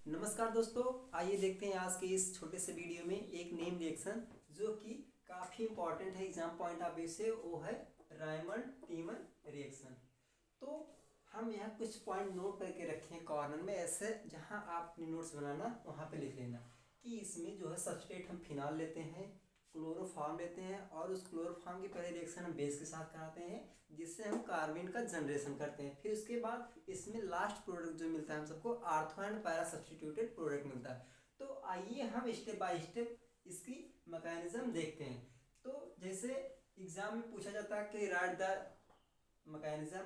नमस्कार दोस्तों, आइए देखते हैं आज के इस छोटे से वीडियो में एक नेम रिएक्शन जो कि काफ़ी इंपॉर्टेंट है एग्जाम पॉइंट ऑफ व्यू से। वो है रायमंड टीमन रिएक्शन। तो हम यहाँ कुछ पॉइंट नोट करके रखे हैं कॉर्नर में, ऐसे जहाँ आप अपनी नोट्स बनाना वहाँ पे लिख लेना कि इसमें जो है सबस्ट्रेट हम फिनाल लेते हैं, क्लोरोफॉर्म लेते हैं और उस क्लोरोफॉर्म की पहले रिएक्शन हम बेस के साथ कराते हैं जिससे हम कार्बन का जनरेशन करते हैं। फिर उसके बाद इसमें लास्ट प्रोडक्ट जो मिलता है हम सबको ortho and para substituted product मिलता है। तो आइए हम स्टेप बाय स्टेप इसकी मैकेनिज्म देखते हैं। तो जैसे एग्जाम में पूछा जाता है कि right the mechanism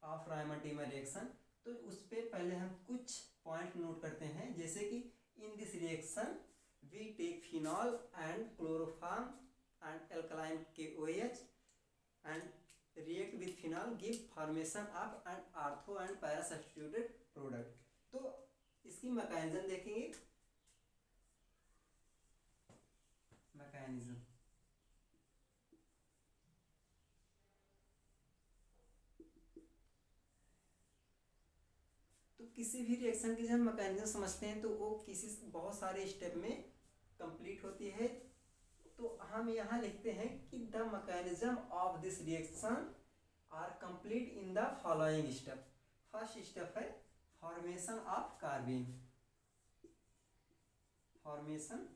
of Raymond टीमन reaction, तो उस पर पहले हम कुछ पॉइंट नोट करते हैं, जैसे कि in this reaction we take phenol and chloroform and alkaline KOH and react with phenol give formation of an ortho and para substituted product। तो इसकी मैकेनिज्म देखेंगे। मैकेनिज्म तो किसी भी रिएक्शन की जब हम मैकेनिज्म समझते हैं तो वो किसी बहुत सारे स्टेप में कंप्लीट होती है। तो हम यहाँ लिखते हैं कि the mechanism of this reaction are complete in the following step. First step है formation of carbon. Formation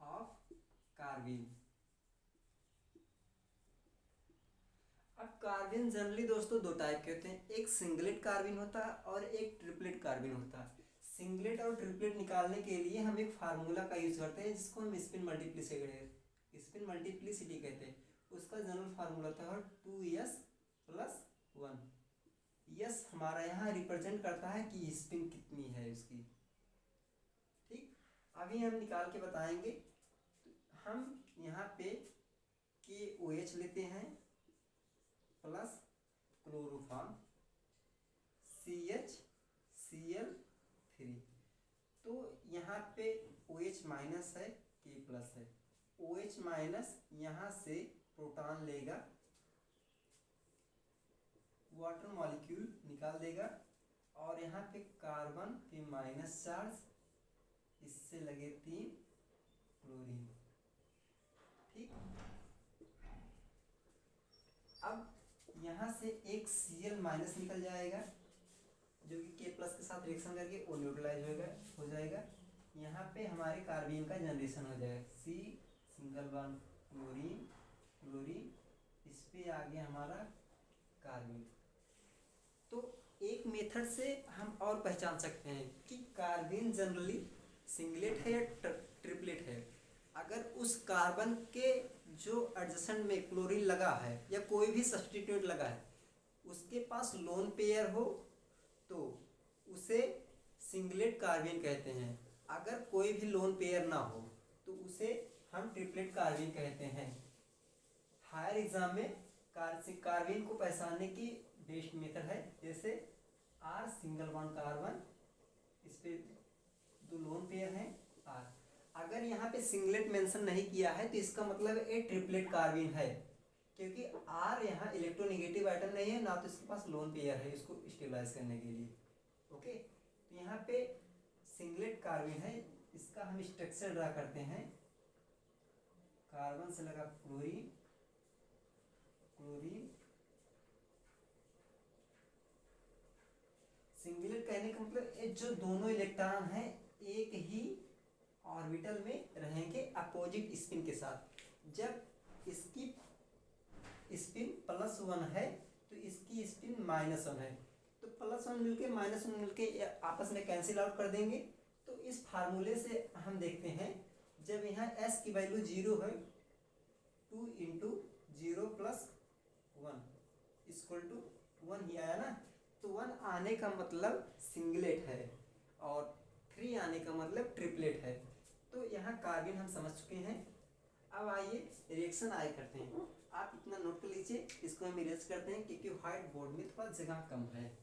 of carbon. अब कार्बन जनरली दोस्तों दो टाइप के होते हैं, एक सिंगलेट कार्बन होता है और एक ट्रिपलेट कार्बन होता है। सिंगलेट और ट्रिपलेट निकालने के लिए हम एक फार्मूला का यूज करते हैं जिसको हम स्पिन मल्टीप्लिसिटी कहते हैं। उसका जनरल फार्मूला होता है 2s + 1। यस हमारा यहाँ रिप्रेजेंट करता है कि स्पिन कितनी है उसकी। ठीक, अभी हम निकाल के बताएंगे। हम यहाँ पे KOH लेते हैं प्लस क्लोरोफॉर्म CHCl3। तो यहाँ पे OH माइनस है, K प्लस है। OH माइनस यहाँ से प्रोटॉन लेगा, वाटर मॉलिक्यूल निकाल देगा और यहाँ पे कार्बन पे माइनस चार्ज, इससे लगे 3 क्लोरीन। ठीक, अब यहाँ से एक Cl माइनस निकल जाएगा जो कि K प्लस के साथ रिएक्शन करके वो न्यूट्रलाइज हो जाएगा। यहाँ पे हमारे कार्बन का जनरेशन हो जाएगा C single bond chlorine chlorine, इस पे आ गया हमारा कार्बन। तो एक मेथड से हम और पहचान सकते हैं कि कार्बन जनरली सिंगलेट है या ट्रिपलेट है। अगर उस कार्बन के जो एडजेसेंट में क्लोरीन लगा है या कोई भी सब्स्टिट्यूट लगा है उसके पास लोन पेयर हो तो उसे सिंगलेट कार्बन कहते हैं। अगर कोई भी लोन पेयर ना हो तो उसे हम ट्रिपलेट कार्बन कहते हैं। हायर एग्जाम में कार्बन को पहचानने की बेस्ट मेथड है, जैसे R सिंगल बॉन्ड कार्बन, इस पे दो लोन पेयर हैं R। अगर यहाँ पे सिंगलेट मेंशन नहीं किया है तो इसका मतलब एक ट्रिपलेट कार्बन है, क्योंकि R यहाँ इलेक्ट्रोनेगेटिव आइटम नहीं है, ना तो इसके पास लोन पेयर है इसको स्टेबलाइज करने के लिए। ओके, तो यहाँ पे सिंगलेट कार्बन है। इसका हम स्ट्रक्चर ड्रा करते हैं। कार्बन से लगा क्लोरीन क्लोरीन। सिंगलेट कहने का मतलब जो दोनों इलेक्ट्रॉन हैं एक ही ऑर्बिटल में रहेंगे अपोजिट स्पिन के साथ। जब इसकी स्पिन +1 है तो इसकी स्पिन -1 है, तो +1 मिलके -1 मिलके आपस में कैंसिल आउट कर देंगे। तो इस फार्मूले से हम देखते हैं जब यहाँ S की वैल्यू 0 है, 2 × 0 + 1 = 1 ही आया ना, तो 1 आने का मतलब सिंगलेट है और 3 आने का मतलब ट्रिपलेट है। तो यहाँ कार्बन हम समझ चुके हैं। अब आइए रिएक्शन आए करते हैं। आप इतना नोट कर लीजिए, इसको हम इरेज करते हैं क्योंकि व्हाइट बोर्ड में थोड़ा जगह कम है।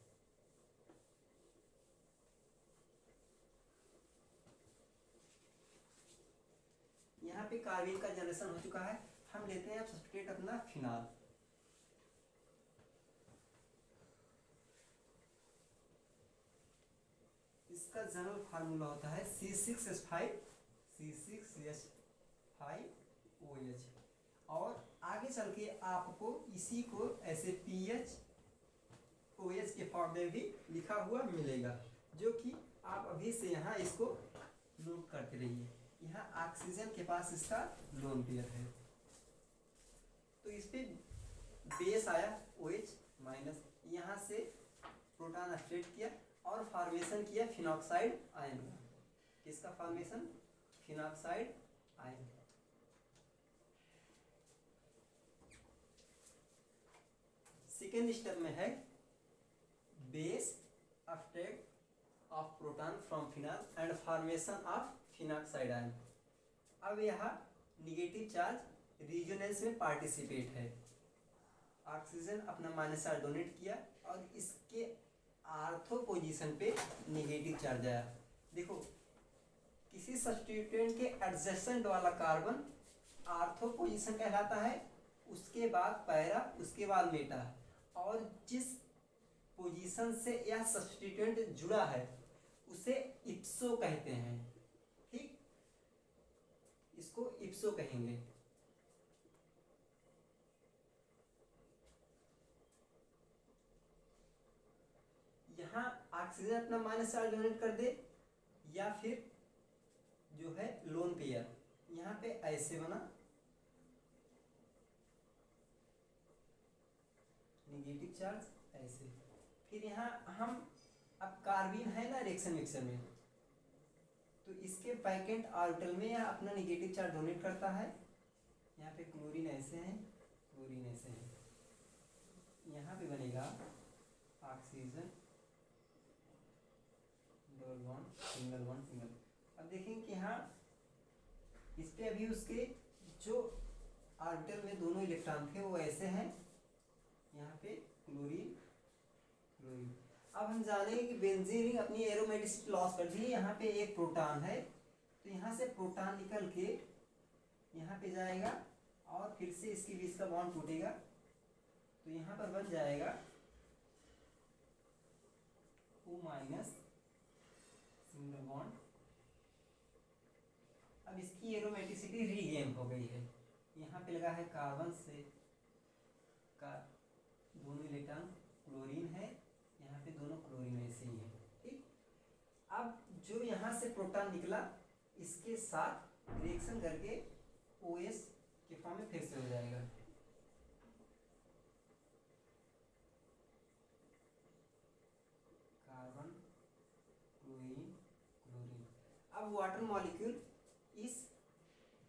यहाँ पे कार्बन का जनरेशन हो चुका है। हम लेते हैं अब सब्स्ट्रेट अपना फिनाल। इसका जनरल फार्मूला होता है C6H5OH। और आगे चल के आपको इसी को ऐसे PHOH के फॉर्म में भी लिखा हुआ मिलेगा, जो कि आप अभी से यहाँ इसको नोट करते रहिए। यहाँ ऑक्सीजन के पास इसका लोन पेयर है, तो इस पे बेस आया OH माइनस, यहाँ से प्रोटॉन अपडेट किया और फॉर्मेशन किया फिनॉक्साइड आयन का। किसका formation? Phenoxide ion. Second step में है base Uptake of proton from phenol and formation of phenoxide ion. अब यहाँ निगेटिव चार्ज रिजोनेंस में पार्टिसिपेट है। ऑक्सीजन अपना माइनस चार्ज डोनेट किया और इसके आर्थो पोजीशन पे नेगेटिव चार्ज आया। देखो, किसी सब्स्टिट्यूएंट के एडजेसेंट वाला कार्बन आर्थो पोजीशन कहलाता है, उसके बाद पैरा, उसके बाद मेटा, और जिस पोजीशन से यह सब्स्टिट्यूएंट जुड़ा है उसे इप्सो कहते हैं। ठीक, इसको इप्सो कहेंगे। यहाँ ऑक्सीजन अपना माइनस चार्ज डोनेट कर दे, या फिर जो है लोन पेयर यहाँ पे ऐसे बना नेगेटिव चार्ज ऐसे। फिर यहाँ हम अब कार्बीन है ना रिएक्शन मिक्सर में, तो इसके बैकेंट ऑर्बिटल में यह अपना नेगेटिव चार्ज डोनेट करता है। यहाँ पे क्लोरीन ऐसे है, क्लोरीन ऐसे है, यहाँ पे बनेगा oxygen double bond single bond single. अब देखेंगे कि यहाँ इस पे अभी उसके जो ऑर्बिटल में दोनों इलेक्ट्रॉन थे वो ऐसे हैं, यहाँ पे क्लोरीन क्लोरीन। अब हम जानेंगे कि बेंजीन रिंग अपनी एरोमेटिसिटी लॉस कर दी है। यहाँ पे एक प्रोटॉन है, तो यहाँ से प्रोटॉन निकल के यहाँ पे जाएगा और फिर से इसके बीच का बॉन्ड टूटेगा, तो यहाँ पर बन जाएगा O माइनस सिंगल बॉन्ड। अब इसकी एरोमेटिसिटी रीगेन हो गई है। यहाँ पे लगा है कार्बन से का दोनों इलेक्ट्रॉन क्लोरीन है, यहाँ पे दोनों क्लोरीन ऐसे ही है। ठीक, अब जो यहाँ से प्रोटॉन निकला इसके साथ रिएक्शन करके OS के फॉर्म में फिर से हो जाएगा। Carbon chlorine chlorine. अब वाटर मॉलिक्यूल इस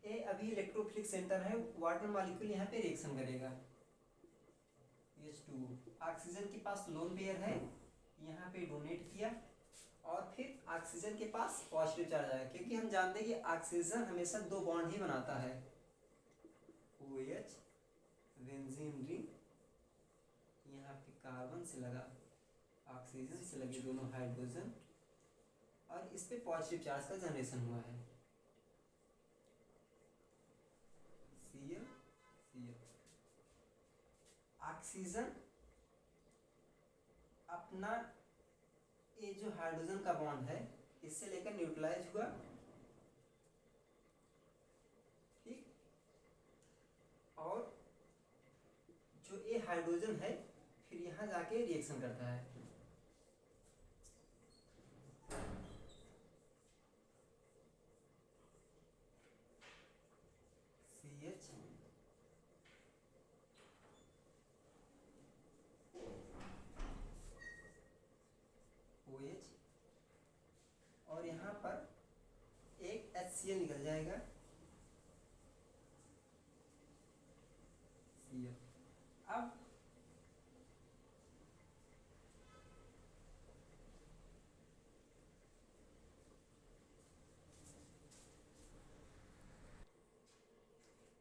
ए अभी इलेक्ट्रोफिलिक सेंटर है, वाटर मॉलिक्यूल यहाँ पे रिएक्शन करेगा H2O। ऑक्सीजन के पास लोन पेयर है, यहाँ पे डोनेट किया और फिर ऑक्सीजन के पास पॉजिटिव चार्ज आया, क्योंकि हम जानते हैं कि ऑक्सीजन हमेशा दो बॉन्ड ही बनाता है। OH बेंजीन रिंग, यहाँ पे कार्बन से लगा ऑक्सीजन से लगे दोनों हाइड्रोजन, और इस पे पॉजिटिव चार्ज का जनरेशन हुआ है Cl Cl। ऑक्सीजन अपना ये जो हाइड्रोजन का बॉन्ड है इससे लेकर न्यूट्रलाइज हुआ। ठीक, और जो ये हाइड्रोजन है फिर यहाँ जाके रिएक्शन करता है। CH OH, और यहाँ पर एक HCl निकल जाएगा Cl। अब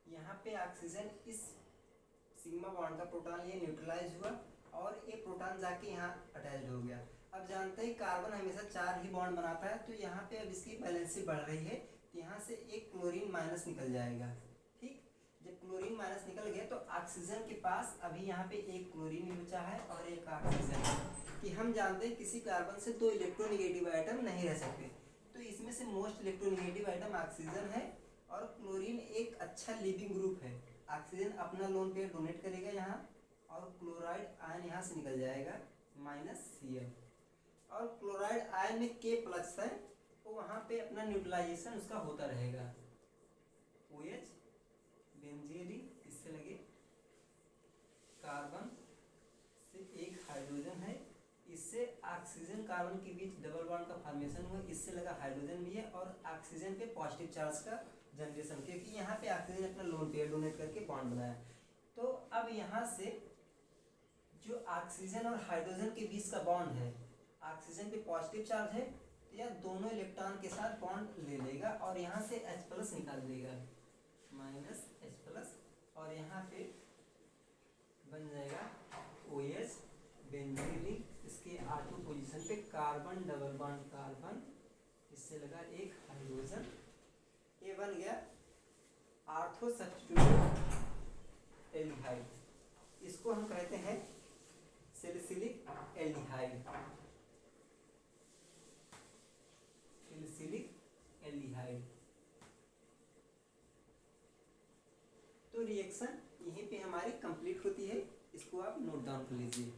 यहाँ पे ऑक्सीजन इस सिग्मा बॉन्ड का प्रोटॉन ये न्यूट्रलाइज हुआ और ये प्रोटॉन जाके यहाँ अटैच्ड हो गया। अब जानते हैं कार्बन हमेशा 4 ही बॉन्ड बनाता है, तो यहाँ पे अब इसकी वैलेंसी बढ़ रही है, तो यहाँ से एक क्लोरीन माइनस निकल जाएगा। ठीक, जब क्लोरीन माइनस निकल गया तो ऑक्सीजन के पास अभी यहाँ पे एक क्लोरीन ही बचा है और एक ऑक्सीजन है, कि हम जानते हैं किसी कार्बन से दो इलेक्ट्रोनिगेटिव आइटम नहीं रह सकते, तो इसमें से मोस्ट इलेक्ट्रोनिगेटिव आइटम ऑक्सीजन है और क्लोरीन एक अच्छा लिविंग ग्रुप है। ऑक्सीजन अपना लोन पेयर डोनेट करेगा यहाँ और क्लोराइड आयन यहाँ से निकल जाएगा -Cl, और क्लोराइड आयन में K+ है तो वहाँ पे अपना न्यूट्रलाइजेशन उसका होता रहेगा। OH बेंजीन, इससे लगे कार्बन से एक हाइड्रोजन है, इससे ऑक्सीजन कार्बन के बीच डबल बॉन्ड का फॉर्मेशन हुआ, इससे लगा हाइड्रोजन भी है और ऑक्सीजन पे पॉजिटिव चार्ज का जनरेशन, क्योंकि यहाँ पे ऑक्सीजन अपना लोन पेयर डोनेट करके बॉन्ड बनाया। तो अब यहाँ से जो ऑक्सीजन और हाइड्रोजन के बीच का बॉन्ड है, ऑक्सीजन पे पॉजिटिव चार्ज है तो यह दोनों इलेक्ट्रॉन के साथ बॉन्ड ले लेगा और यहाँ से H+ निकाल देगा -H+, और यहाँ पे बन जाएगा OH बेंजीन, इसके R2 पोजीशन पे कार्बन डबल बॉन्ड कार्बन, इससे लगा एक हाइड्रोजन, ये बन गया ऑर्थो सब्स्टिट्यूटेड एल्डिहाइड, इसको हम कहते हैं सैलिसिलिक एल्डिहाइड। Salicylic aldehyde. तो रिएक्शन यहीं पे हमारी कंप्लीट होती है, इसको आप नोट डाउन कर लीजिए।